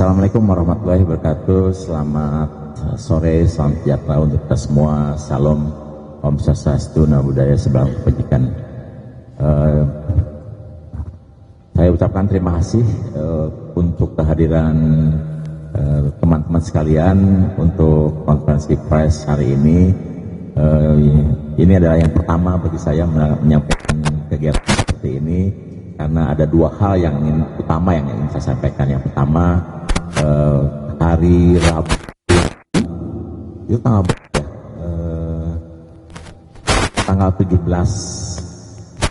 Assalamualaikum warahmatullahi wabarakatuh. Selamat sore, salam sejahtera untuk kita semua. Salam, Om Swastiastu, Namo Buddhaya, Salam Kebajikan. Saya ucapkan terima kasih untuk kehadiran teman-teman sekalian untuk konferensi pers hari ini. Ini adalah yang pertama bagi saya menyampaikan kegiatan seperti ini, karena ada dua hal yang utama yang ingin saya sampaikan. Yang pertama, hari Rabu itu tanggal 17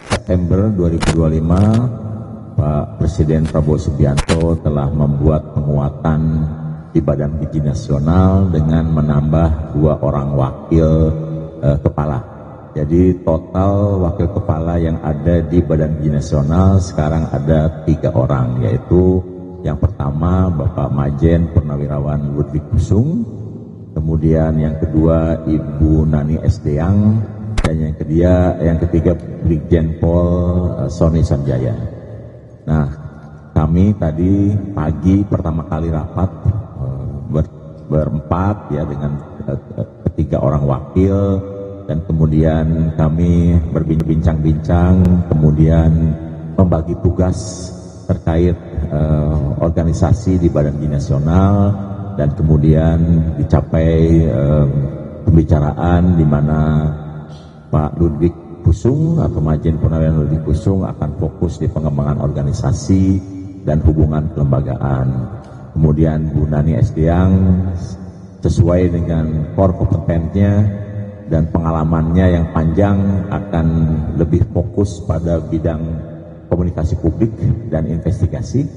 September 2025, Pak Presiden Prabowo Subianto telah membuat penguatan di Badan Gizi Nasional dengan menambah 2 orang wakil kepala. Jadi total wakil kepala yang ada di Badan Gizi Nasional sekarang ada 3 orang, yaitu yang pertama Bapak Majen Purnawirawan Ludwig Kusung, kemudian yang kedua Ibu Nani Esdeang, dan yang ketiga Brigjen Pol Sony Sanjaya. Nah, kami tadi pagi pertama kali rapat berempat ya dengan 3 orang wakil, dan kemudian kami berbincang-bincang, kemudian membagi tugas terkait organisasi di Badan Gizi Nasional, dan kemudian dicapai pembicaraan di mana Pak Ludwig Kusung atau Majen Purnawirawan Ludwig Kusung akan fokus di pengembangan organisasi dan hubungan kelembagaan. Kemudian Bu Nani Esdeang sesuai dengan core kompetennya dan pengalamannya yang panjang akan lebih fokus pada bidang komunikasi publik dan investigasi.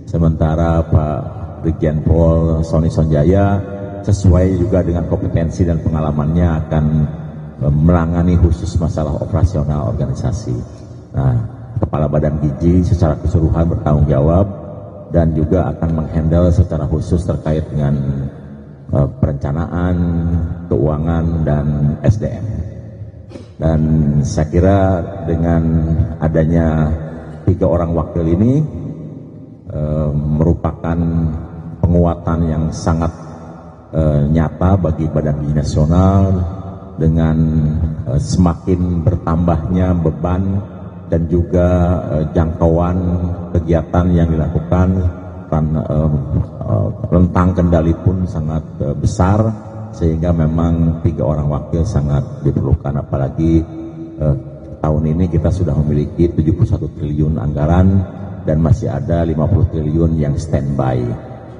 Sementara Pak Brigjen Pol Sony Sanjaya sesuai juga dengan kompetensi dan pengalamannya akan menangani khusus masalah operasional organisasi. Nah, Kepala Badan Gizi secara keseluruhan bertanggung jawab dan juga akan menghandle secara khusus terkait dengan perencanaan, keuangan, dan SDM. Dan saya kira dengan adanya 3 orang wakil ini merupakan penguatan yang sangat nyata bagi Badan Gizi Nasional, dengan semakin bertambahnya beban dan juga jangkauan kegiatan yang dilakukan, rentang kendali pun sangat besar, sehingga memang 3 orang wakil sangat diperlukan. Apalagi tahun ini kita sudah memiliki 71 triliun anggaran dan masih ada 50 triliun yang standby.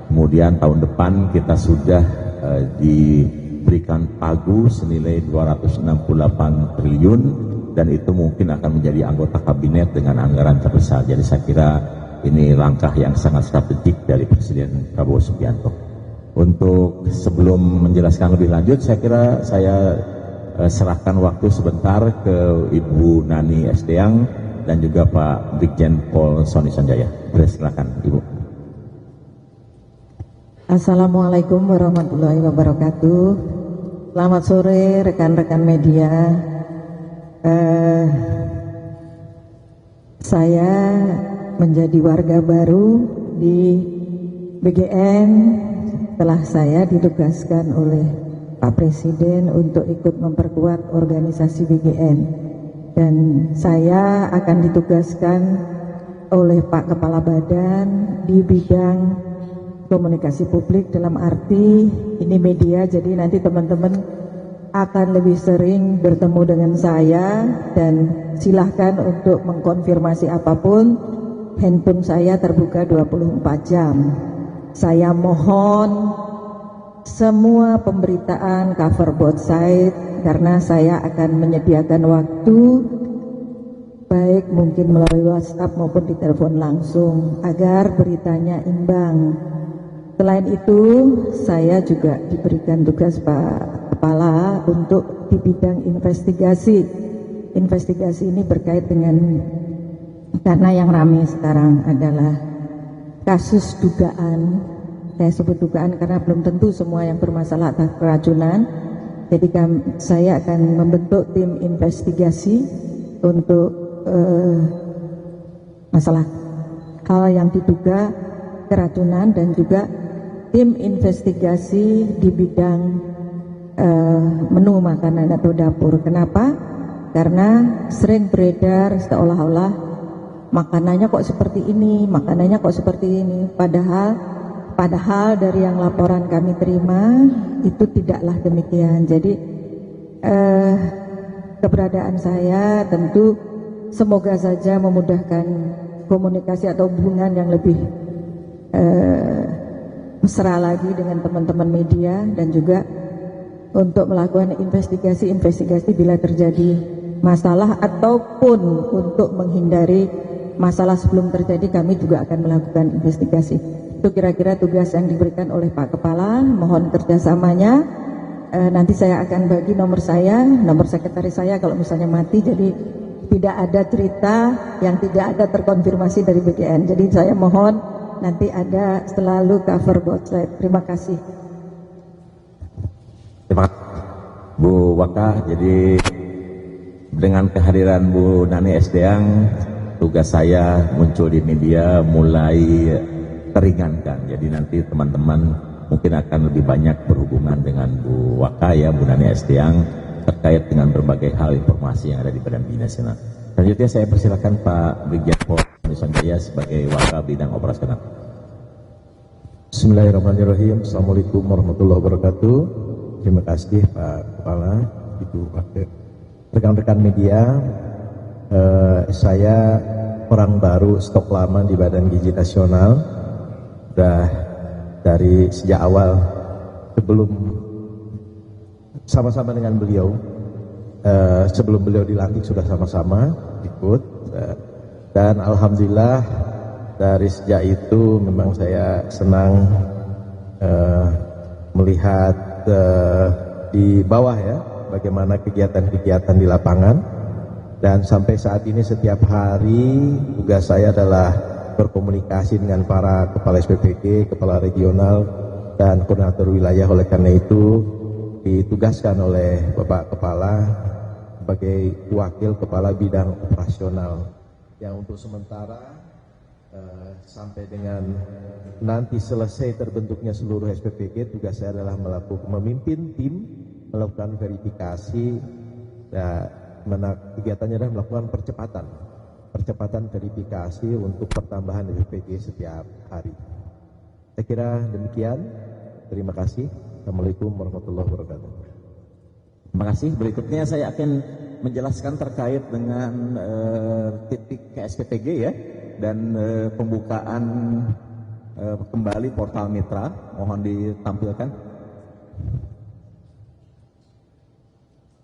Kemudian tahun depan kita sudah diberikan pagu senilai 268 triliun, dan itu mungkin akan menjadi anggota kabinet dengan anggaran terbesar. Jadi saya kira ini langkah yang sangat strategik dari Presiden Prabowo Subianto. Untuk sebelum menjelaskan lebih lanjut, saya kira saya serahkan waktu sebentar ke Ibu Nani Esdeang dan juga Pak Brigjen Pol Sony Sanjaya. Silakan Ibu. Assalamualaikum warahmatullahi wabarakatuh. Selamat sore rekan-rekan media. Saya menjadi warga baru di BGN setelah saya ditugaskan oleh Pak Presiden untuk ikut memperkuat organisasi BGN, dan saya akan ditugaskan oleh Pak Kepala Badan di bidang komunikasi publik, dalam arti ini media, jadi nanti teman-teman akan lebih sering bertemu dengan saya, dan silahkan untuk mengkonfirmasi apapun, handphone saya terbuka 24 jam. Saya mohon semua pemberitaan cover both side, karena saya akan menyediakan waktu baik mungkin melalui WhatsApp maupun di telepon langsung agar beritanya imbang. Selain itu, saya juga diberikan tugas Pak Kepala untuk di bidang investigasi. Investigasi ini berkait dengan, karena yang ramai sekarang adalah kasus dugaan. Saya sebut dugaan karena belum tentu semua yang bermasalah atas keracunan. Jadi saya akan membentuk tim investigasi untuk masalah hal yang diduga keracunan dan juga tim investigasi di bidang menu makanan atau dapur. Kenapa? Karena sering beredar seolah-olah makanannya kok seperti ini, makanannya kok seperti ini. Padahal dari yang laporan kami terima itu tidaklah demikian. Jadi keberadaan saya tentu semoga saja memudahkan komunikasi atau hubungan yang lebih mesra lagi dengan teman-teman media, dan juga untuk melakukan investigasi bila terjadi masalah ataupun untuk menghindari masalah sebelum terjadi, kami juga akan melakukan investigasi. Itu kira-kira tugas yang diberikan oleh Pak Kepala. Mohon kerjasamanya. Nanti saya akan bagi nomor sekretaris saya kalau misalnya mati, jadi tidak ada cerita yang tidak ada terkonfirmasi dari BGN. Jadi saya mohon nanti ada selalu cover both side. Terima kasih. Terima kasih Bu Waka. Jadi dengan kehadiran Bu Nani Esteang, tugas saya muncul di media mulai teringankan. Jadi nanti teman-teman mungkin akan lebih banyak berhubungan dengan Bu Waka ya, Bu Nani Esteang, terkait dengan berbagai hal informasi yang ada di Badan Gizi Nasional. Selanjutnya saya persilakan Pak Brigjen Pol Sanjaya sebagai Waka Bidang Operasional. Bismillahirrahmanirrahim. Assalamualaikum warahmatullahi wabarakatuh. Terima kasih Pak Kepala, Ibu Wakil, rekan-rekan media. Saya orang baru stok lama di Badan Gizi Nasional. Sudah dari sejak awal sebelum sama-sama dengan beliau, sebelum beliau dilantik sudah sama-sama ikut, dan alhamdulillah dari sejak itu memang saya senang melihat di bawah ya bagaimana kegiatan-kegiatan di lapangan, dan sampai saat ini setiap hari tugas saya adalah berkomunikasi dengan para kepala SPPG, kepala regional, dan koordinator wilayah. Oleh karena itu ditugaskan oleh Bapak Kepala sebagai wakil kepala bidang operasional yang untuk sementara sampai dengan nanti selesai terbentuknya seluruh SPPG, tugas saya adalah memimpin tim melakukan verifikasi. Kegiatannya adalah melakukan percepatan verifikasi untuk pertambahan SPPG setiap hari. Saya kira demikian. Terima kasih. Assalamualaikum warahmatullahi wabarakatuh. Terima kasih. Berikutnya saya akan menjelaskan terkait dengan titik KSPPG ya, dan pembukaan kembali portal mitra. Mohon ditampilkan.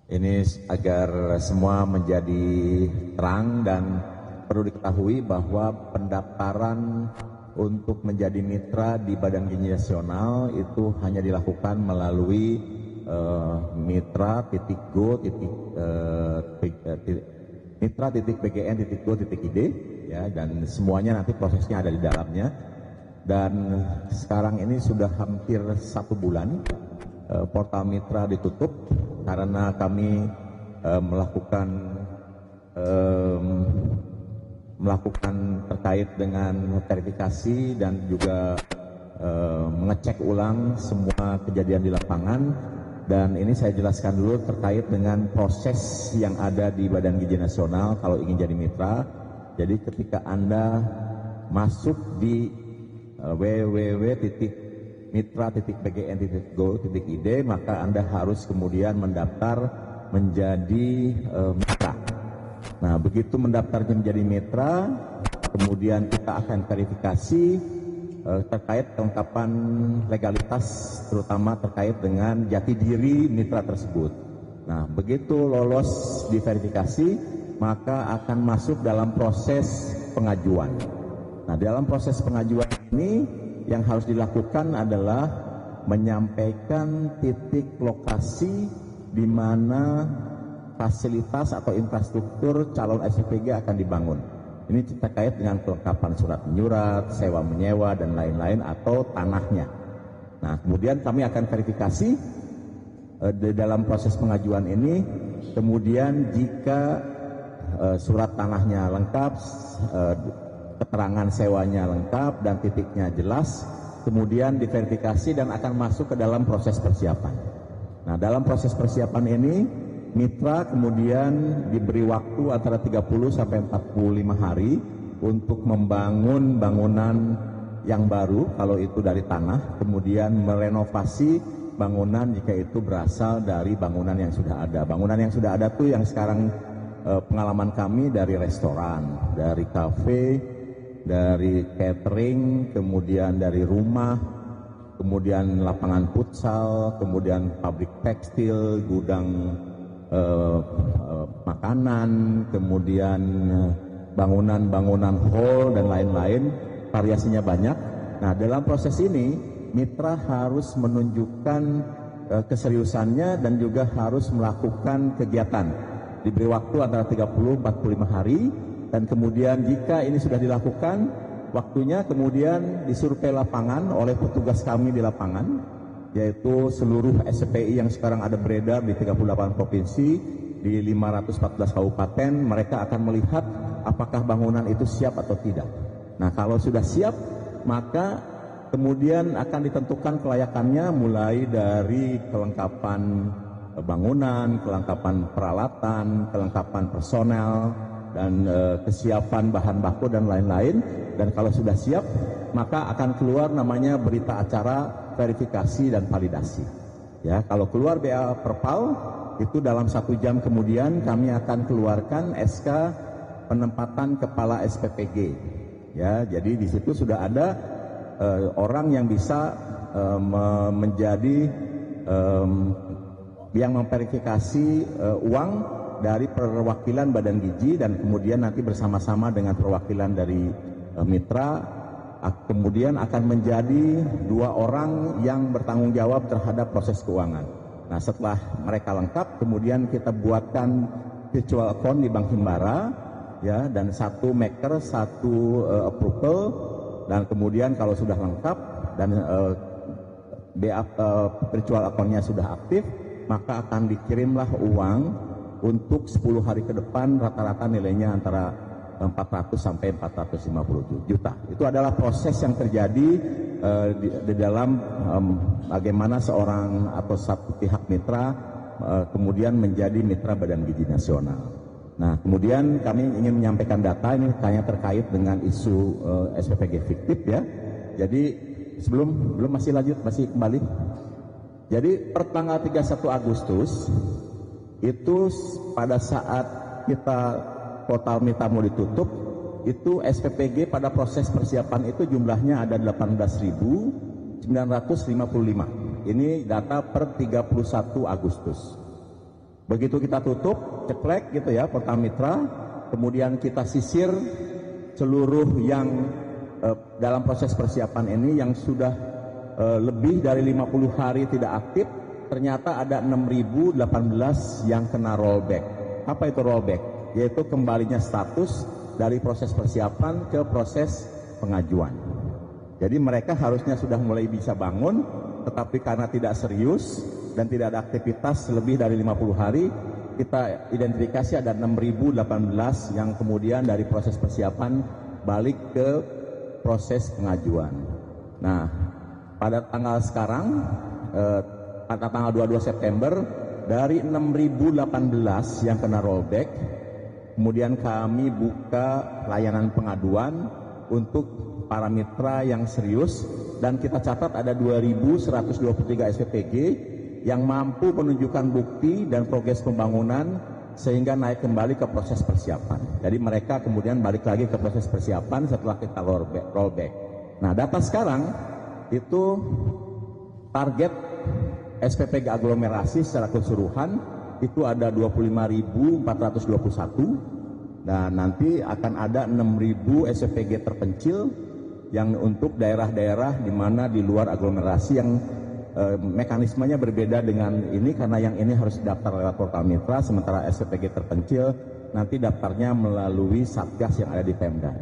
Ini agar semua menjadi terang, dan perlu diketahui bahwa pendaftaran untuk menjadi mitra di Badan Gizi Nasional itu hanya dilakukan melalui mitra.bgn.go.id ya, dan semuanya nanti prosesnya ada di dalamnya. Dan sekarang ini sudah hampir 1 bulan portal mitra ditutup karena kami melakukan terkait dengan verifikasi dan juga mengecek ulang semua kejadian di lapangan. Dan ini saya jelaskan dulu terkait dengan proses yang ada di Badan Gizi Nasional kalau ingin jadi mitra. Jadi ketika Anda masuk di www.mitra.bgn.go.id, maka Anda harus kemudian mendaftar menjadi mitra. Nah, begitu mendaftarnya menjadi mitra, kemudian kita akan verifikasi terkait kelengkapan legalitas, terutama terkait dengan jati diri mitra tersebut. Nah, begitu lolos diverifikasi, maka akan masuk dalam proses pengajuan. Nah, dalam proses pengajuan ini yang harus dilakukan adalah menyampaikan titik lokasi di mana fasilitas atau infrastruktur calon SPPG akan dibangun. Ini terkait dengan kelengkapan surat menyurat, sewa menyewa, dan lain-lain, atau tanahnya. Nah, kemudian kami akan verifikasi di dalam proses pengajuan ini. Kemudian jika surat tanahnya lengkap, keterangan sewanya lengkap, dan titiknya jelas, kemudian diverifikasi dan akan masuk ke dalam proses persiapan. Nah, dalam proses persiapan ini mitra kemudian diberi waktu antara 30 sampai 45 hari untuk membangun bangunan yang baru kalau itu dari tanah, kemudian merenovasi bangunan jika itu berasal dari bangunan yang sudah ada. Bangunan yang sudah ada tuh yang sekarang pengalaman kami dari restoran, dari kafe, dari catering, kemudian dari rumah, kemudian lapangan futsal, kemudian pabrik tekstil, gudang makanan, kemudian bangunan-bangunan hall dan lain-lain, variasinya banyak. Nah, dalam proses ini mitra harus menunjukkan keseriusannya dan juga harus melakukan kegiatan. Diberi waktu antara 30-45 hari, dan kemudian jika ini sudah dilakukan, waktunya kemudian disurvei lapangan oleh petugas kami di lapangan, yaitu seluruh SPPI yang sekarang ada beredar di 38 provinsi, di 514 kabupaten. Mereka akan melihat apakah bangunan itu siap atau tidak. Nah, kalau sudah siap, maka kemudian akan ditentukan kelayakannya mulai dari kelengkapan bangunan, kelengkapan peralatan, kelengkapan personel, dan kesiapan bahan baku dan lain-lain. Dan kalau sudah siap, maka akan keluar namanya berita acara verifikasi dan validasi. Ya, kalau keluar BA Perpal, itu dalam 1 jam kemudian kami akan keluarkan SK penempatan kepala SPPG. Ya, jadi di situ sudah ada orang yang bisa menjadi yang memverifikasi uang dari perwakilan Badan Gizi, dan kemudian nanti bersama-sama dengan perwakilan dari mitra kemudian akan menjadi 2 orang yang bertanggung jawab terhadap proses keuangan. Nah, setelah mereka lengkap, kemudian kita buatkan virtual account di Bank Himbara, ya, dan 1 maker, 1 approval, dan kemudian kalau sudah lengkap dan virtual account-nya sudah aktif, maka akan dikirimlah uang untuk 10 hari ke depan, rata-rata nilainya antara 400 sampai 450 juta. Itu adalah proses yang terjadi di dalam bagaimana seorang atau satu pihak mitra kemudian menjadi mitra Badan Gizi Nasional. Nah, kemudian kami ingin menyampaikan data ini hanya terkait dengan isu SPPG fiktif, ya. Jadi belum masih lanjut, masih kembali. Jadi per tanggal 31 Agustus itu pada saat kita total mitra mau ditutup, itu SPPG pada proses persiapan itu jumlahnya ada 18.955. Ini data per 31 Agustus. Begitu kita tutup, ceklek gitu ya, total mitra, kemudian kita sisir seluruh yang dalam proses persiapan ini yang sudah lebih dari 50 hari tidak aktif, ternyata ada 6.018 yang kena rollback. Apa itu rollback? Yaitu kembalinya status dari proses persiapan ke proses pengajuan. Jadi mereka harusnya sudah mulai bisa bangun, tetapi karena tidak serius dan tidak ada aktivitas lebih dari 50 hari, kita identifikasi ada 6.018 yang kemudian dari proses persiapan balik ke proses pengajuan. Nah, pada tanggal sekarang, pada tanggal 22 September, dari 6.018 yang kena rollback, kemudian kami buka layanan pengaduan untuk para mitra yang serius, dan kita catat ada 2.123 SPPG yang mampu menunjukkan bukti dan progres pembangunan sehingga naik kembali ke proses persiapan. Jadi mereka kemudian balik lagi ke proses persiapan setelah kita rollback. Nah, data sekarang itu target SPPG aglomerasi secara keseluruhan itu ada 25.421, dan nanti akan ada 6.000 SPPG terpencil yang untuk daerah-daerah di mana di luar aglomerasi yang mekanismenya berbeda dengan ini, karena yang ini harus daftar lewat portal mitra, sementara SPPG terpencil nanti daftarnya melalui Satgas yang ada di Pemda.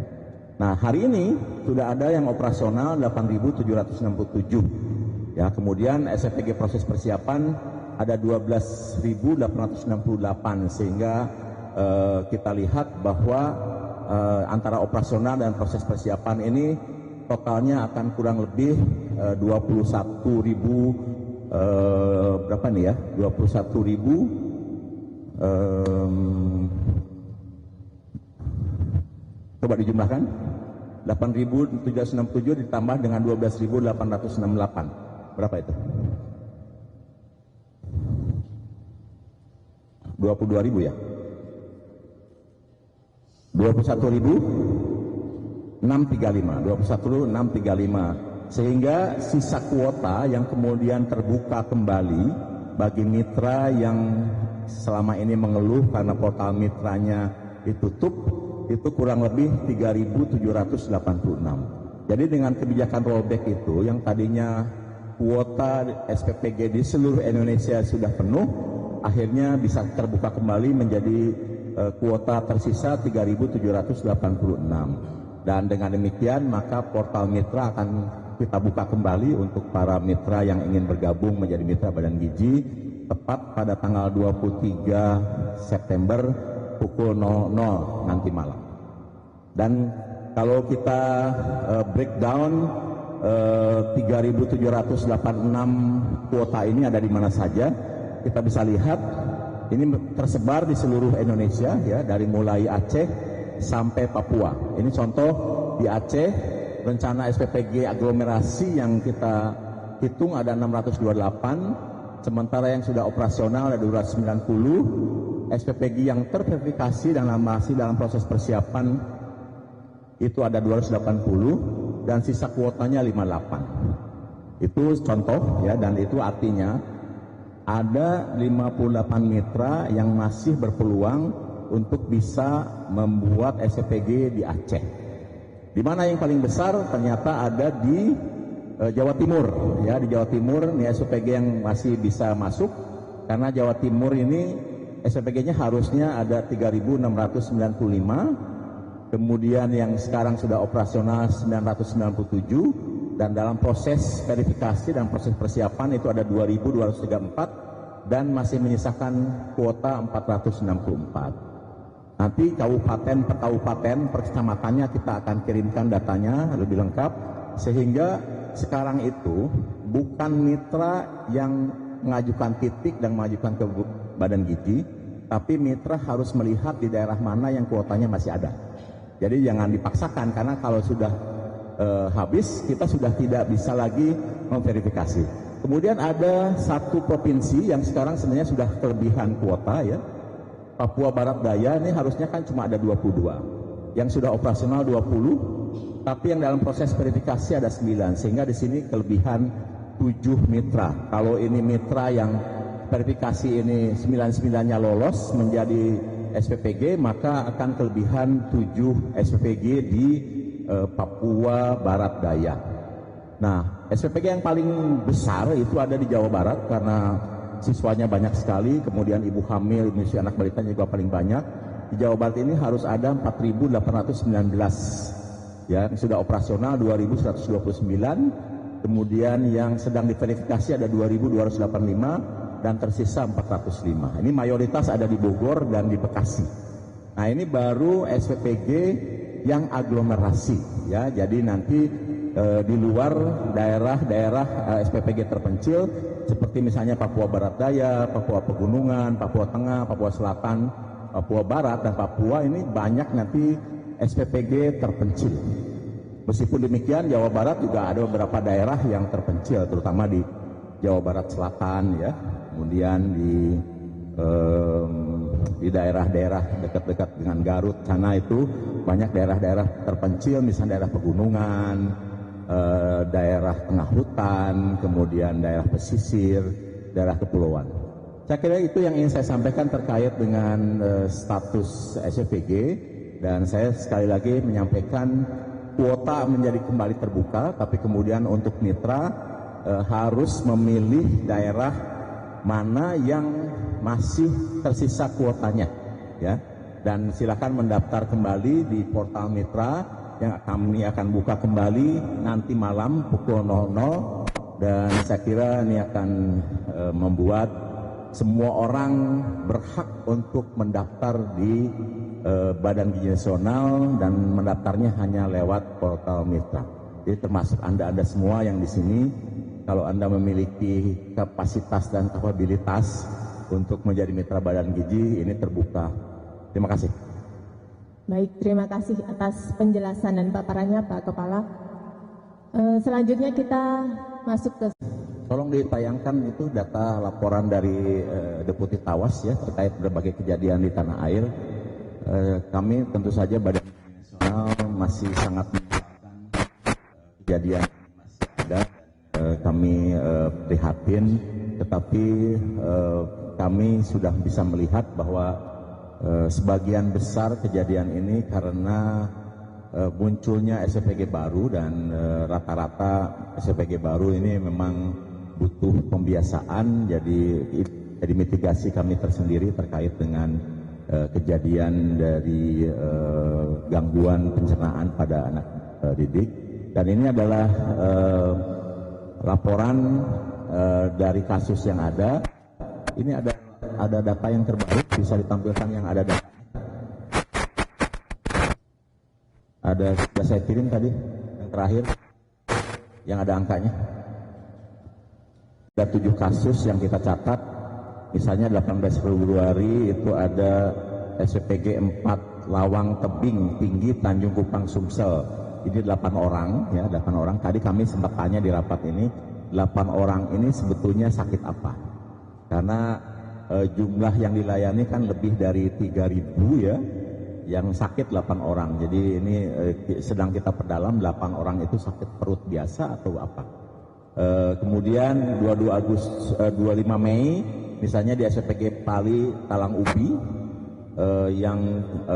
Nah, hari ini sudah ada yang operasional 8.767. Ya, kemudian SPPG proses persiapan ada 12.868, sehingga kita lihat bahwa antara operasional dan proses persiapan ini totalnya akan kurang lebih 21.000 berapa nih ya? 21.000 coba dijumlahkan 8.767 ditambah dengan 12.868 berapa itu? 22.000 ya? 21.635 sehingga sisa kuota yang kemudian terbuka kembali bagi mitra yang selama ini mengeluh karena portal mitranya ditutup itu kurang lebih 3.786. Jadi dengan kebijakan rollback itu yang tadinya kuota SPPG di seluruh Indonesia sudah penuh, akhirnya bisa terbuka kembali menjadi kuota tersisa 3.786. Dan dengan demikian maka portal mitra akan kita buka kembali untuk para mitra yang ingin bergabung menjadi mitra Badan Gizi tepat pada tanggal 23 September pukul 00 nanti malam. Dan kalau kita breakdown 3.786 kuota ini ada di mana saja, kita bisa lihat ini tersebar di seluruh Indonesia ya, dari mulai Aceh sampai Papua. Ini contoh di Aceh, rencana SPPG aglomerasi yang kita hitung ada 628, sementara yang sudah operasional ada 290, SPPG yang terverifikasi dan masih dalam proses persiapan itu ada 280 dan sisa kuotanya 58. Itu contoh ya, dan itu artinya ada 58 mitra yang masih berpeluang untuk bisa membuat SPPG di Aceh. Di mana yang paling besar ternyata ada di Jawa Timur ya, di Jawa Timur ini SPPG yang masih bisa masuk karena Jawa Timur ini SPPG-nya harusnya ada 3.695, kemudian yang sekarang sudah operasional 997 dan dalam proses verifikasi dan proses persiapan itu ada 2.234 dan masih menyisakan kuota 464. Nanti kabupaten per kabupaten per kecamatannya kita akan kirimkan datanya lebih lengkap, sehingga sekarang itu bukan mitra yang mengajukan titik dan mengajukan ke Badan Gizi, tapi mitra harus melihat di daerah mana yang kuotanya masih ada. Jadi jangan dipaksakan, karena kalau sudah habis kita sudah tidak bisa lagi memverifikasi. Kemudian ada satu provinsi yang sekarang sebenarnya sudah kelebihan kuota ya, Papua Barat Daya. Ini harusnya kan cuma ada 22, yang sudah operasional 20, tapi yang dalam proses verifikasi ada 9, sehingga di sini kelebihan 7 mitra. Kalau ini mitra yang verifikasi ini 99-nya lolos menjadi SPPG, maka akan kelebihan 7 SPPG di Papua Barat Daya. Nah, SPPG yang paling besar itu ada di Jawa Barat karena siswanya banyak sekali, kemudian ibu hamil, ibu menyusui anak balita juga paling banyak. Di Jawa Barat ini harus ada 4.819 ya, yang sudah operasional 2.129, kemudian yang sedang diverifikasi ada 2.285 dan tersisa 405. Ini mayoritas ada di Bogor dan di Bekasi. Nah, ini baru SPPG yang aglomerasi ya, jadi nanti di luar daerah-daerah SPPG terpencil seperti misalnya Papua Barat Daya, Papua Pegunungan, Papua Tengah, Papua Selatan, Papua Barat, dan Papua ini banyak nanti SPPG terpencil. Meskipun demikian Jawa Barat juga ada beberapa daerah yang terpencil, terutama di Jawa Barat Selatan ya, kemudian di daerah-daerah dekat-dekat dengan Garut sana itu banyak daerah-daerah terpencil, misalnya daerah pegunungan, daerah tengah hutan, kemudian daerah pesisir, daerah kepulauan. Saya kira itu yang ingin saya sampaikan terkait dengan status SPPG, dan saya sekali lagi menyampaikan kuota menjadi kembali terbuka, tapi kemudian untuk mitra harus memilih daerah mana yang masih tersisa kuotanya ya, dan silakan mendaftar kembali di portal mitra yang kami akan buka kembali nanti malam pukul 00, dan saya kira ini akan membuat semua orang berhak untuk mendaftar di Badan Gizi Nasional, dan mendaftarnya hanya lewat portal mitra. Jadi termasuk Anda semua yang di sini, kalau Anda memiliki kapasitas dan kapabilitas untuk menjadi mitra Badan Gizi, ini terbuka. Terima kasih. Baik, terima kasih atas penjelasan dan paparannya Pak Kepala. Selanjutnya kita masuk ke... Tolong ditayangkan itu data laporan dari Deputi Tawas ya terkait berbagai kejadian di tanah air. Kami tentu saja Badan Nasional masih sangat menyesalkan kejadian yang masih ada. Kami prihatin, tetapi kami sudah bisa melihat bahwa sebagian besar kejadian ini karena munculnya SPG baru, dan rata-rata SPG baru ini memang butuh pembiasaan, jadi mitigasi kami tersendiri terkait dengan kejadian dari gangguan pencernaan pada anak didik. Dan ini adalah laporan dari kasus yang ada. Ini ada data yang terbaru, bisa ditampilkan yang ada data. Sudah saya kirim tadi, yang terakhir, yang ada angkanya. Ada 7 kasus yang kita catat, misalnya 18 Februari itu ada SPG 4 Lawang Tebing Tinggi Tanjung Kupang Sumsel. Ini 8 orang, ya 8 orang. Tadi kami sempat tanya di rapat ini, 8 orang ini sebetulnya sakit apa? Karena jumlah yang dilayani kan lebih dari 3.000 ya, yang sakit 8 orang. Jadi ini sedang kita perdalam 8 orang itu sakit perut biasa atau apa. Kemudian 25 Mei misalnya di SPG Pali Talang Ubi yang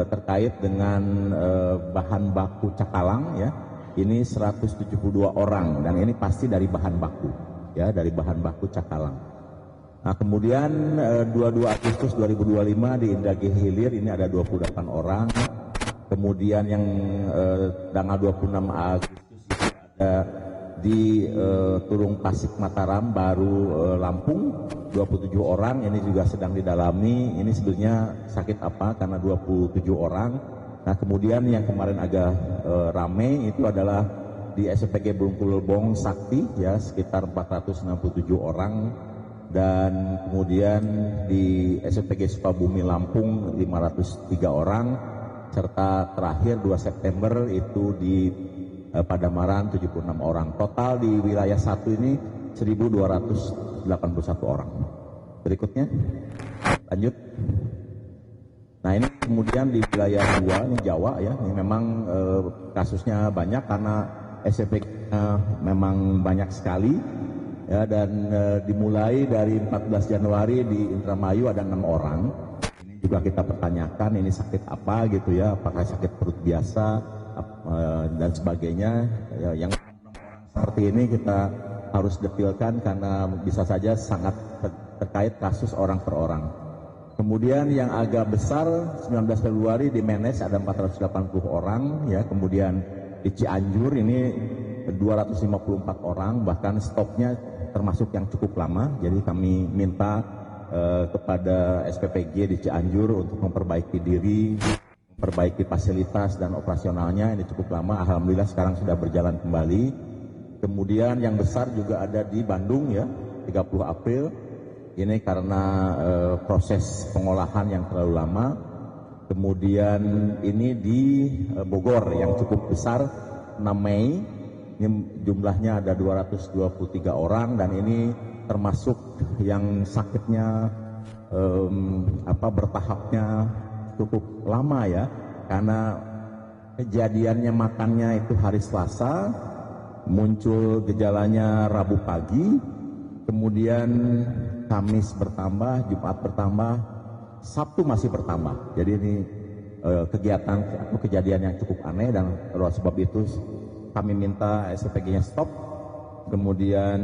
terkait dengan bahan baku cakalang ya, ini 172 orang, dan ini pasti dari bahan baku ya, dari bahan baku cakalang. Nah, kemudian 22 Agustus 2025 di Indragiri Hilir ini ada 28 orang. Kemudian yang tanggal 26 Agustus itu ada di Turung Pasik Mataram baru Lampung 27 orang, ini juga sedang didalami. Ini sebetulnya sakit apa karena 27 orang. Nah, kemudian yang kemarin agak rame itu adalah di SPG Bungkul-Lebong Sakti ya, sekitar 467 orang. Dan kemudian di SPG Sukabumi Lampung 503 orang, serta terakhir 2 September itu di Padamaran 76 orang. Total di wilayah 1 ini 1.281 orang. Berikutnya lanjut. Nah, ini kemudian di wilayah 2 ini Jawa ya, ini memang kasusnya banyak karena SPG memang banyak sekali. Ya, dan dimulai dari 14 Januari di Indramayu ada 6 orang. Ini juga kita pertanyakan ini sakit apa gitu ya, apakah sakit perut biasa dan sebagainya. Ya, yang 6 orang seperti ini kita harus detilkan karena bisa saja sangat terkait kasus orang per orang. Kemudian yang agak besar 19 Februari di Menes ada 480 orang ya, kemudian di Cianjur ini 254 orang, bahkan stopnya termasuk yang cukup lama. Jadi kami minta kepada SPPG di Cianjur untuk memperbaiki diri, memperbaiki fasilitas dan operasionalnya. Ini cukup lama, alhamdulillah sekarang sudah berjalan kembali. Kemudian yang besar juga ada di Bandung ya, 30 April. Ini karena proses pengolahan yang terlalu lama. Kemudian ini di Bogor yang cukup besar, 6 Mei. Ini jumlahnya ada 223 orang, dan ini termasuk yang sakitnya bertahapnya cukup lama ya, karena kejadiannya makannya itu hari Selasa, muncul gejalanya Rabu pagi, kemudian Kamis bertambah, Jumat bertambah, Sabtu masih bertambah. Jadi ini kegiatan atau kejadian yang cukup aneh, dan oleh sebab itu kami minta SPG-nya stop, kemudian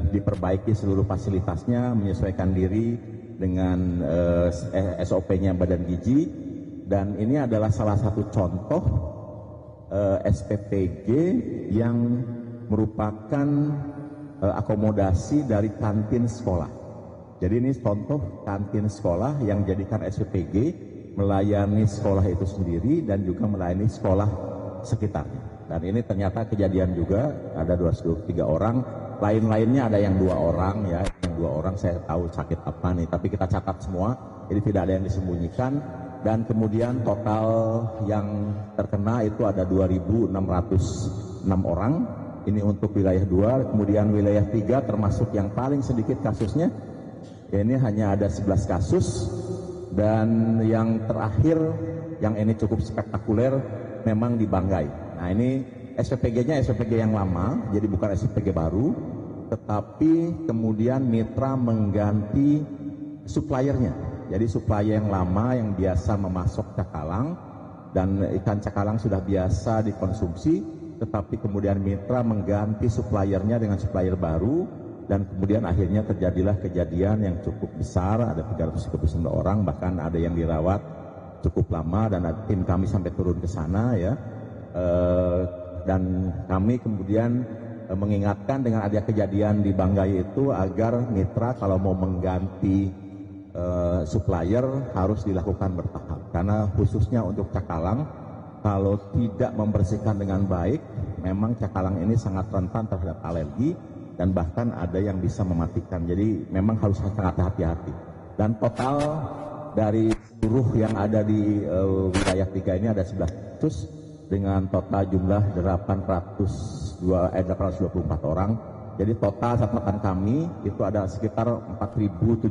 diperbaiki seluruh fasilitasnya, menyesuaikan diri dengan SOP-nya Badan Gizi. Dan ini adalah salah satu contoh SPPG yang merupakan akomodasi dari kantin sekolah. Jadi ini contoh kantin sekolah yang jadikan SPPG melayani sekolah itu sendiri dan juga melayani sekolah sekitarnya. Dan ini ternyata kejadian juga, ada 23 orang, lain-lainnya ada yang 2 orang ya, yang 2 orang saya tahu sakit apa nih, tapi kita catat semua, jadi tidak ada yang disembunyikan. Dan kemudian total yang terkena itu ada 2.606 orang, ini untuk wilayah 2, kemudian wilayah 3 termasuk yang paling sedikit kasusnya, ini hanya ada 11 kasus, dan yang terakhir, yang ini cukup spektakuler, memang di Banggai. Nah ini SPPG-nya SPPG yang lama, jadi bukan SPPG baru, tetapi kemudian mitra mengganti suppliernya. Jadi supplier yang lama yang biasa memasok cakalang, dan ikan cakalang sudah biasa dikonsumsi, tetapi kemudian mitra mengganti suppliernya dengan supplier baru, dan kemudian akhirnya terjadilah kejadian yang cukup besar, ada 339 orang, bahkan ada yang dirawat cukup lama, dan tim kami sampai turun ke sana ya. Dan kami kemudian mengingatkan dengan ada kejadian di Banggai itu agar mitra kalau mau mengganti supplier harus dilakukan bertahap, karena khususnya untuk cakalang kalau tidak membersihkan dengan baik memang cakalang ini sangat rentan terhadap alergi dan bahkan ada yang bisa mematikan. Jadi memang harus sangat hati-hati. Dan total dari seluruh yang ada di wilayah 3 ini ada 11 kasus dengan total jumlah 824 orang. Jadi total catatan kami itu ada sekitar 4.700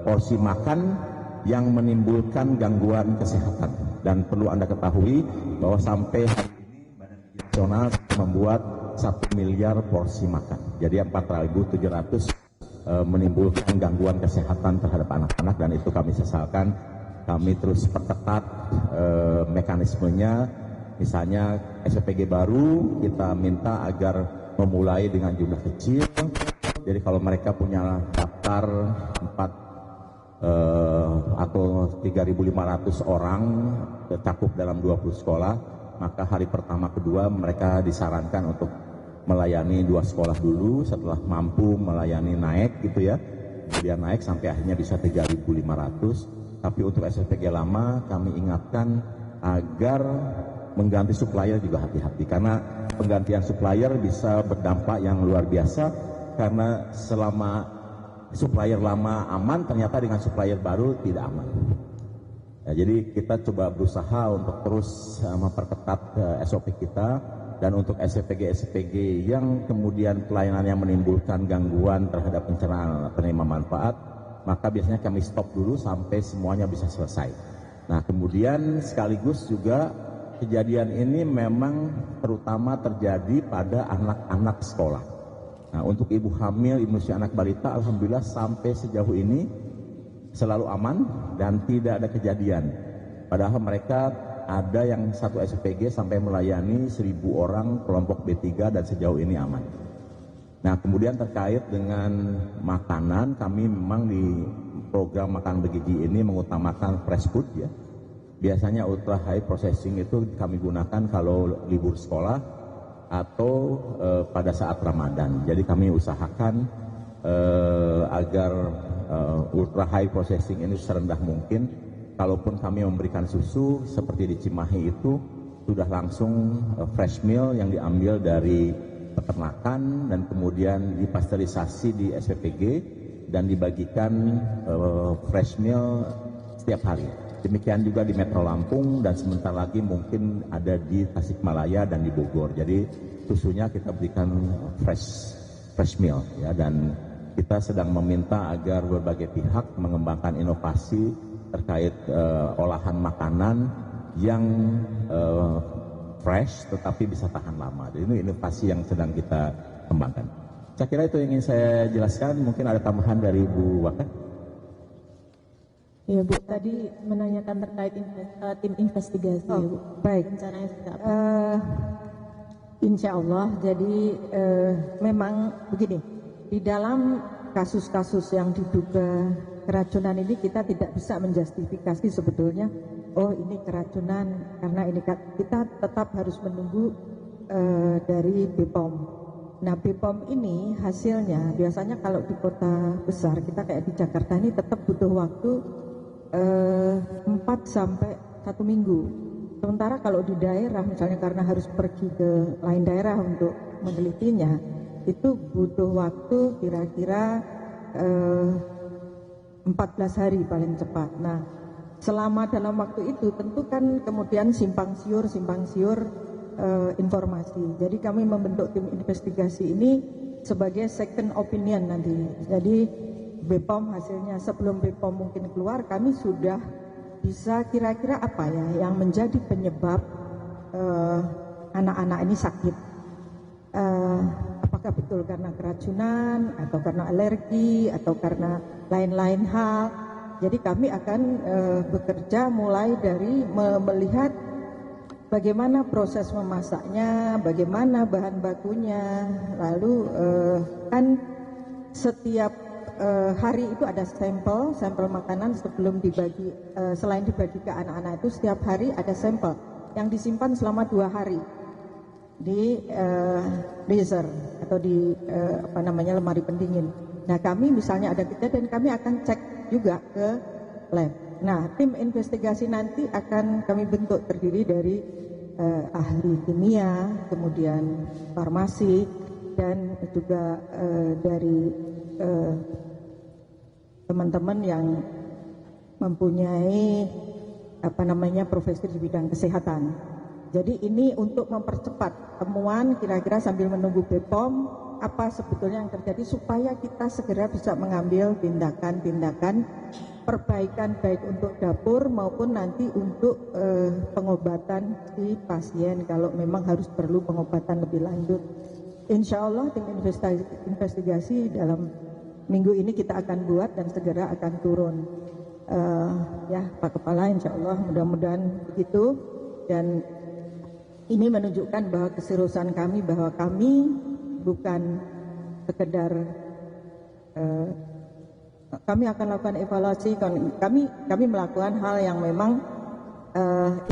porsi makan yang menimbulkan gangguan kesehatan. Dan perlu Anda ketahui bahwa sampai hari ini Badan Gizi Nasional membuat 1 miliar porsi makan. Jadi 4.700 menimbulkan gangguan kesehatan terhadap anak-anak, dan itu kami sesalkan. Kami terus perketat mekanismenya, misalnya SPPG baru kita minta agar memulai dengan jumlah kecil. Jadi kalau mereka punya daftar 3.500 orang tercakup dalam 20 sekolah, maka hari pertama kedua mereka disarankan untuk melayani 2 sekolah dulu, setelah mampu melayani naik gitu ya, kemudian naik sampai akhirnya bisa 3.500. Tapi untuk SPPG lama kami ingatkan agar mengganti supplier juga hati-hati, karena penggantian supplier bisa berdampak yang luar biasa, karena selama supplier lama aman, ternyata dengan supplier baru tidak aman. Ya, jadi kita coba berusaha untuk terus memperketat SOP kita, dan untuk SPPG yang kemudian pelayanannya menimbulkan gangguan terhadap pencernaan penerima manfaat, maka biasanya kami stop dulu sampai semuanya bisa selesai. Nah kemudian sekaligus juga kejadian ini memang terutama terjadi pada anak-anak sekolah. Nah untuk ibu hamil, ibu usia anak balita, alhamdulillah sampai sejauh ini selalu aman dan tidak ada kejadian. Padahal mereka ada yang satu SPG sampai melayani 1.000 orang kelompok B3 dan sejauh ini aman. Nah kemudian terkait dengan makanan, kami memang di program makan bergizi ini mengutamakan fresh food ya. Biasanya ultra high processing itu kami gunakan kalau libur sekolah atau pada saat Ramadan. Jadi kami usahakan agar ultra high processing ini serendah mungkin. Kalaupun kami memberikan susu seperti di Cimahi itu sudah langsung fresh meal yang diambil dari peternakan dan kemudian dipasteurisasi di SPPG dan dibagikan fresh meal setiap hari. Demikian juga di Metro Lampung dan sebentar lagi mungkin ada di Tasikmalaya dan di Bogor. Jadi susunya kita berikan fresh meal ya, dan kita sedang meminta agar berbagai pihak mengembangkan inovasi terkait olahan makanan yang fresh tetapi bisa tahan lama. Jadi ini inovasi yang sedang kita kembangkan. Saya kira itu yang ingin saya jelaskan. Mungkin ada tambahan dari Bu Waka. Ya Bu, tadi menanyakan terkait tim investigasi. Ya, Bu. Baik. Rencananya sudah apa? Insya Allah. Jadi memang begini, di dalam kasus-kasus yang diduga keracunan ini kita tidak bisa menjustifikasi sebetulnya, oh ini keracunan karena ini, kita tetap harus menunggu dari BPOM. Nah BPOM ini hasilnya biasanya kalau di kota besar kita kayak di Jakarta ini tetap butuh waktu 4 sampai 1 minggu Sementara kalau di daerah, misalnya karena harus pergi ke lain daerah untuk menelitinya, itu butuh waktu kira-kira 14 hari paling cepat. Nah, selama dalam waktu itu tentu kan kemudian simpang siur informasi. Jadi kami membentuk tim investigasi ini sebagai second opinion nanti. Jadi BPOM hasilnya sebelum BPOM mungkin keluar, kami sudah bisa kira-kira apa ya yang menjadi penyebab anak-anak ini sakit. Apakah betul karena keracunan atau karena alergi atau karena lain-lain hal. Jadi kami akan bekerja mulai dari melihat bagaimana proses memasaknya, bagaimana bahan bakunya, lalu kan setiap hari itu ada sampel makanan sebelum dibagi, selain dibagi ke anak-anak itu setiap hari ada sampel yang disimpan selama 2 hari di freezer atau di lemari pendingin. Nah, kami misalnya ada kejadian, kami akan cek juga ke lab. Nah, tim investigasi nanti akan kami bentuk terdiri dari ahli kimia, kemudian farmasi, dan juga dari teman-teman yang mempunyai profesi di bidang kesehatan. Jadi ini untuk mempercepat temuan, kira-kira sambil menunggu BPOM apa sebetulnya yang terjadi supaya kita segera bisa mengambil tindakan-tindakan perbaikan baik untuk dapur maupun nanti untuk pengobatan si pasien kalau memang harus perlu pengobatan lebih lanjut. Insya Allah tim investigasi dalam minggu ini kita akan buat dan segera akan turun. Ya Pak Kepala, insya Allah mudah-mudahan begitu. Dan ini menunjukkan bahwa keseriusan kami, bahwa kami bukan sekedar kami akan lakukan evaluasi, kami melakukan hal yang memang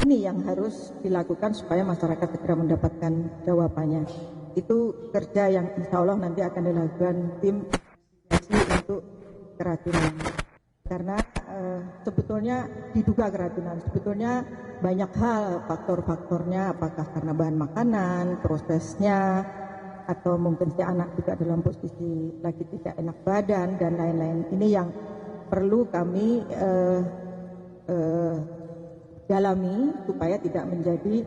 ini yang harus dilakukan supaya masyarakat segera mendapatkan jawabannya. Itu kerja yang insya Allah nanti akan dilakukan tim investigasi untuk keracunan. Karena sebetulnya diduga keracunan, sebetulnya banyak hal faktor-faktornya, apakah karena bahan makanan, prosesnya, atau mungkin si anak juga dalam posisi lagi tidak enak badan dan lain-lain. Ini yang perlu kami dalami supaya tidak menjadi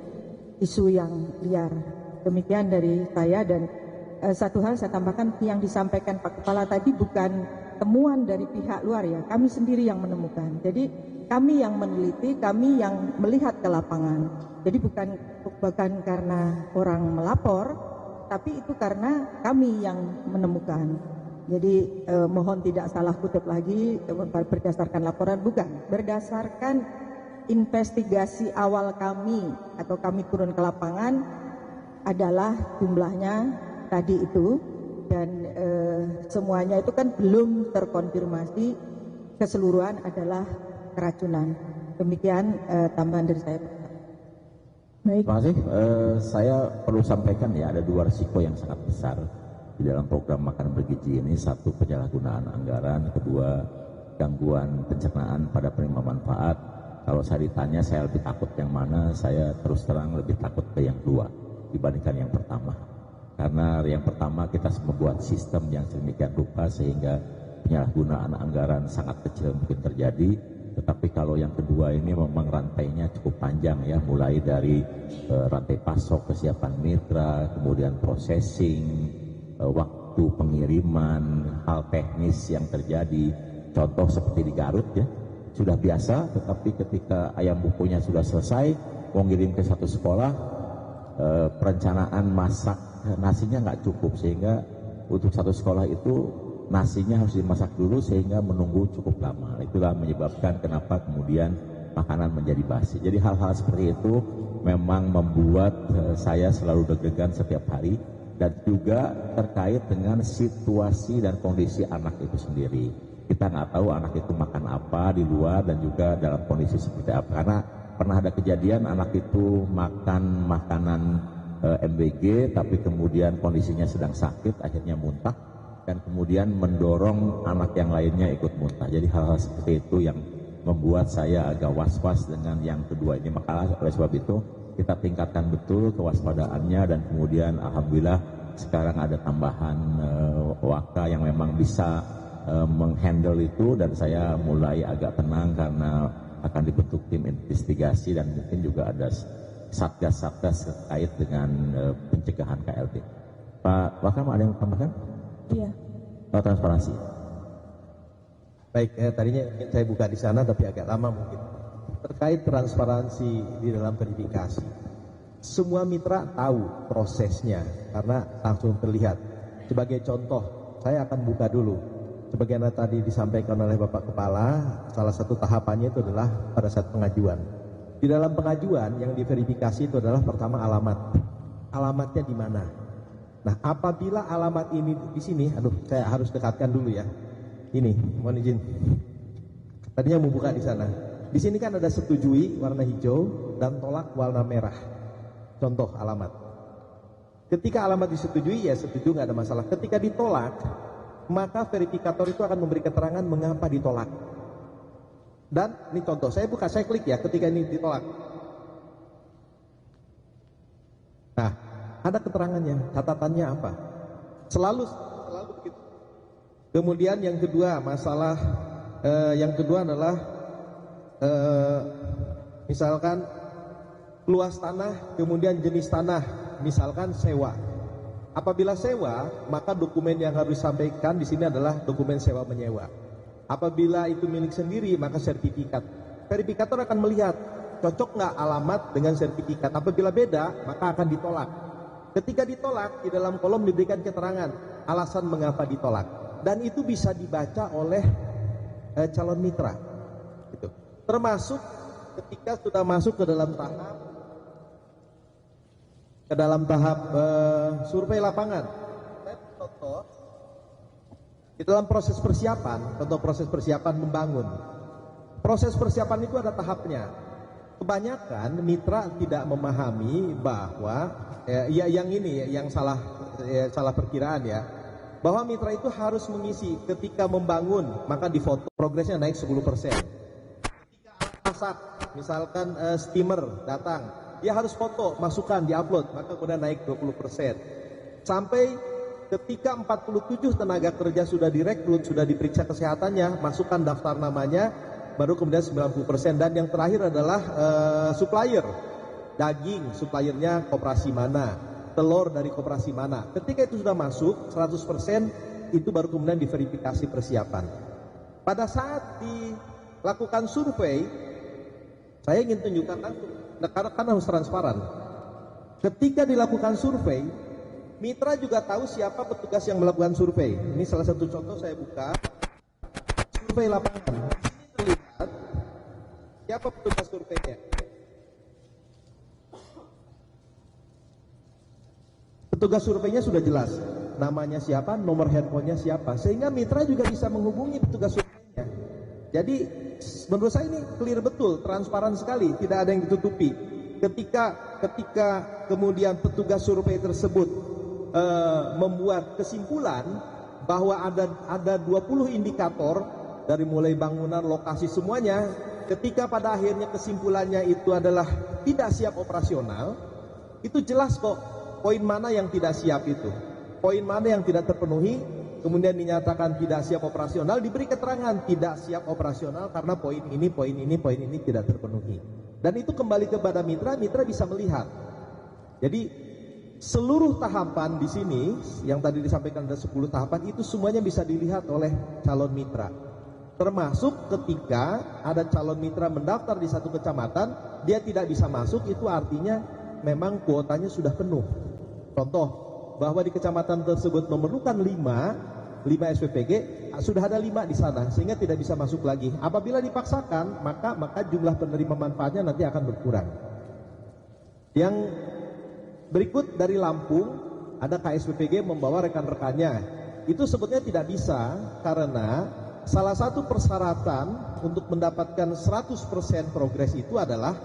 isu yang liar. Demikian dari saya. Dan satu hal saya tambahkan, yang disampaikan Pak Kepala tadi bukan temuan dari pihak luar ya, kami sendiri yang menemukan. Jadi kami yang meneliti, kami yang melihat ke lapangan. Jadi bukan karena orang melapor, tapi itu karena kami yang menemukan. Jadi mohon tidak salah kutip lagi berdasarkan laporan, bukan. Berdasarkan investigasi awal kami atau kami turun ke lapangan adalah jumlahnya tadi itu. Dan semuanya itu kan belum terkonfirmasi keseluruhan adalah keracunan. Demikian tambahan dari saya. Baik. Terima kasih. Saya perlu sampaikan ya, ada 2 risiko yang sangat besar di dalam program makan bergizi ini. Satu, penyalahgunaan anggaran. Kedua, gangguan pencernaan pada penerima manfaat. Kalau saya ditanya saya lebih takut yang mana, saya terus terang lebih takut ke yang kedua dibandingkan yang pertama. Karena yang pertama kita membuat sistem yang sedemikian rupa sehingga penyalahgunaan anggaran sangat kecil mungkin terjadi. Tetapi kalau yang kedua ini memang rantainya cukup panjang ya, mulai dari rantai pasok, kesiapan mitra, kemudian processing, waktu pengiriman, hal teknis yang terjadi. Contoh seperti di Garut ya, sudah biasa, tetapi ketika ayam bukunya sudah selesai, mau ngirim ke satu sekolah, perencanaan masak nasinya nggak cukup, sehingga untuk satu sekolah itu nasinya harus dimasak dulu sehingga menunggu cukup lama. Itulah menyebabkan kenapa kemudian makanan menjadi basi. Jadi hal-hal seperti itu memang membuat saya selalu deg-degan setiap hari, dan juga terkait dengan situasi dan kondisi anak itu sendiri. Kita nggak tahu anak itu makan apa di luar dan juga dalam kondisi seperti apa. Karena pernah ada kejadian anak itu makan makanan MBG tapi kemudian kondisinya sedang sakit, akhirnya muntah, dan kemudian mendorong anak yang lainnya ikut muntah. Jadi hal-hal seperti itu yang membuat saya agak was-was dengan yang kedua ini. Maka oleh sebab itu kita tingkatkan betul kewaspadaannya, dan kemudian alhamdulillah sekarang ada tambahan waka yang memang bisa menghandle itu, dan saya mulai agak tenang karena akan dibentuk tim investigasi dan mungkin juga ada satgas-satgas terkait dengan pencegahan KLB. Pak Wakam, ada yang tambahkan? Iya. Transparansi. Baik, tadinya ingin saya buka di sana tapi agak lama mungkin. Terkait transparansi di dalam verifikasi, semua mitra tahu prosesnya karena langsung terlihat. Sebagai contoh, saya akan buka dulu. Sebagaimana tadi disampaikan oleh Bapak Kepala, salah satu tahapannya itu adalah pada saat pengajuan. Di dalam pengajuan yang diverifikasi itu adalah pertama alamat. Alamatnya di mana? Nah, apabila alamat ini di sini, saya harus dekatkan dulu ya. Ini, mohon izin. Tadinya mau buka di sana. Di sini kan ada setujui warna hijau dan tolak warna merah. Contoh alamat. Ketika alamat disetujui, ya setuju, nggak ada masalah. Ketika ditolak, maka verifikator itu akan memberi keterangan mengapa ditolak. Dan ini contoh, saya buka, saya klik ya ketika ini ditolak. Nah, ada keterangannya, catatannya apa? Selalu begitu. Kemudian yang kedua, masalah yang kedua adalah misalkan luas tanah, kemudian jenis tanah, misalkan sewa. Apabila sewa, maka dokumen yang harus disampaikan di sini adalah dokumen sewa menyewa. Apabila itu milik sendiri, maka sertifikat. Verifikator akan melihat cocok nggak alamat dengan sertifikat. Apabila beda, maka akan ditolak. Ketika ditolak, di dalam kolom diberikan keterangan alasan mengapa ditolak, dan itu bisa dibaca oleh calon mitra. Gitu. Termasuk ketika sudah masuk ke dalam tahap survei lapangan. Saya contoh di dalam proses persiapan, contoh proses persiapan membangun. Proses persiapan itu ada tahapnya. Kebanyakan mitra tidak memahami bahwa yang salah perkiraan ya. Bahwa mitra itu harus mengisi ketika membangun, maka di foto progresnya naik 10%. Ketika alat masak, misalkan steamer datang, dia harus foto, masukkan, diupload, maka kemudian naik 20%. Sampai ketika 47 tenaga kerja sudah direkrut, sudah diperiksa kesehatannya, masukkan daftar namanya, baru kemudian 90%. Dan yang terakhir adalah supplier. Daging, suppliernya koperasi mana, telur dari koperasi mana. Ketika itu sudah masuk 100%, itu baru kemudian diverifikasi persiapan. Pada saat dilakukan survei, saya ingin tunjukkan langsung, karena harus transparan. Ketika dilakukan survei, mitra juga tahu siapa petugas yang melakukan survei. Ini salah satu contoh, saya buka survei lapangan. Di sini terlihat siapa petugas surveinya. Petugas surveinya sudah jelas, namanya siapa, nomor handphonenya siapa, sehingga mitra juga bisa menghubungi petugas surveinya. Jadi menurut saya ini clear betul, transparan sekali, tidak ada yang ditutupi. Ketika kemudian petugas survei tersebut membuat kesimpulan bahwa ada 20 indikator dari mulai bangunan, lokasi, semuanya, ketika pada akhirnya kesimpulannya itu adalah tidak siap operasional, itu jelas kok poin mana yang tidak siap itu, poin mana yang tidak terpenuhi, kemudian dinyatakan tidak siap operasional, diberi keterangan tidak siap operasional karena poin ini tidak terpenuhi. Dan itu kembali kepada mitra bisa melihat. Jadi seluruh tahapan di sini yang tadi disampaikan ada 10 tahapan, itu semuanya bisa dilihat oleh calon mitra. Termasuk ketika ada calon mitra mendaftar di satu kecamatan, dia tidak bisa masuk, itu artinya memang kuotanya sudah penuh. Contoh, bahwa di kecamatan tersebut memerlukan 5 SPPG, sudah ada 5 di sana, sehingga tidak bisa masuk lagi. Apabila dipaksakan, maka jumlah penerima manfaatnya nanti akan berkurang. Yang berikut dari Lampung, ada KSPPG membawa rekan-rekannya. Itu sebetulnya tidak bisa, karena salah satu persyaratan untuk mendapatkan 100% progres itu adalah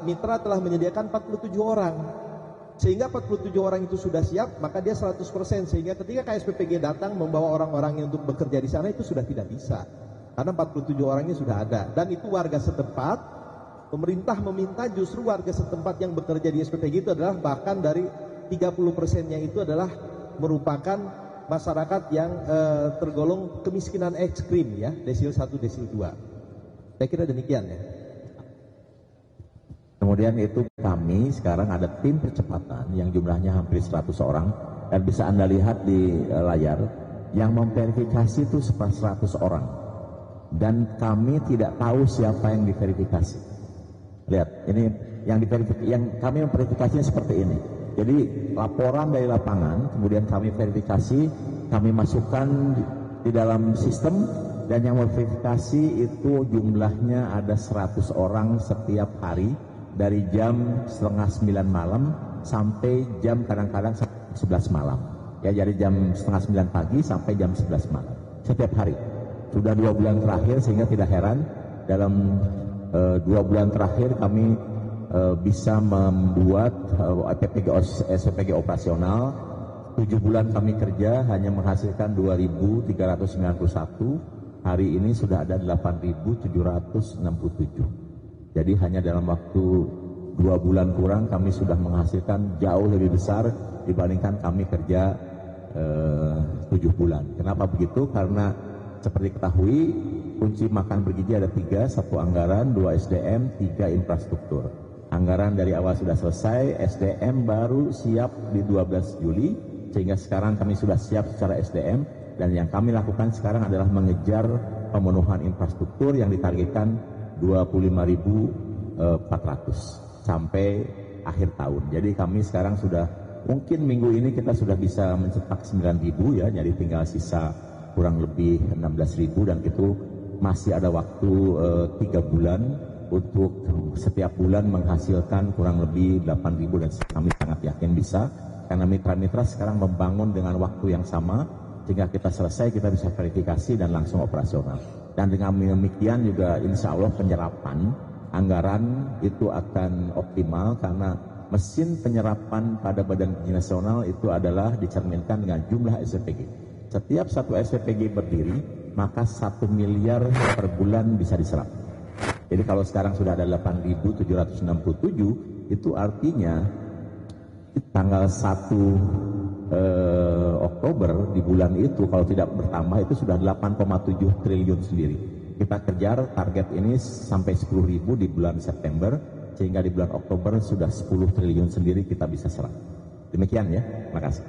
mitra telah menyediakan 47 orang. Sehingga 47 orang itu sudah siap, maka dia 100%. Sehingga ketika KSPPG datang membawa orang-orang yang untuk bekerja di sana, itu sudah tidak bisa. karena 47 orang ini sudah ada, dan itu warga setempat. Pemerintah meminta justru warga setempat yang bekerja di SPPG itu adalah bahkan dari 30%-nya itu adalah merupakan masyarakat yang tergolong kemiskinan ekstrim ya, desil 1, desil 2. Saya kira demikian ya. Kemudian itu kami sekarang ada tim percepatan yang jumlahnya hampir 100 orang, dan bisa Anda lihat di layar yang memverifikasi itu 100 orang, dan kami tidak tahu siapa yang diverifikasi. Lihat, ini yang kami memverifikasinya seperti ini. Jadi laporan dari lapangan, kemudian kami verifikasi, kami masukkan di dalam sistem, dan yang memverifikasi itu jumlahnya ada 100 orang setiap hari dari jam 8:30 malam sampai jam kadang-kadang 11 malam. Ya, dari jam 8:30 pagi sampai jam 11 malam setiap hari. Sudah 2 bulan terakhir, sehingga tidak heran dalam 2 bulan terakhir kami bisa membuat SPPG operasional. 7 bulan kami kerja hanya menghasilkan 2.391. Hari ini sudah ada 8.767. Jadi hanya dalam waktu 2 bulan kurang kami sudah menghasilkan jauh lebih besar dibandingkan kami kerja 7 bulan. Kenapa begitu? Karena seperti ketahui, kunci makan bergizi ada 3, 1 anggaran, 2 SDM, 3 infrastruktur. Anggaran dari awal sudah selesai, SDM baru siap di 12 Juli, sehingga sekarang kami sudah siap secara SDM, dan yang kami lakukan sekarang adalah mengejar pemenuhan infrastruktur yang ditargetkan 25.400 sampai akhir tahun. Jadi kami sekarang sudah, mungkin minggu ini kita sudah bisa mencetak 9.000 ya, jadi tinggal sisa kurang lebih 16.000, dan itu masih ada waktu 3 bulan untuk setiap bulan menghasilkan kurang lebih 8.000, dan kami sangat yakin bisa, karena mitra-mitra sekarang membangun dengan waktu yang sama, sehingga kita selesai kita bisa verifikasi dan langsung operasional. Dan dengan demikian juga insya Allah penyerapan anggaran itu akan optimal, karena mesin penyerapan pada Badan Gizi Nasional itu adalah dicerminkan dengan jumlah SPPG. Setiap satu SPPG berdiri, maka 1 miliar per bulan bisa diserap. Jadi kalau sekarang sudah ada 8.767, itu artinya tanggal 1 Oktober di bulan itu kalau tidak bertambah itu sudah 8,7 triliun sendiri. Kita kejar target ini sampai 10.000 di bulan September, sehingga di bulan Oktober sudah 10 triliun sendiri kita bisa serap. Demikian ya, makasih.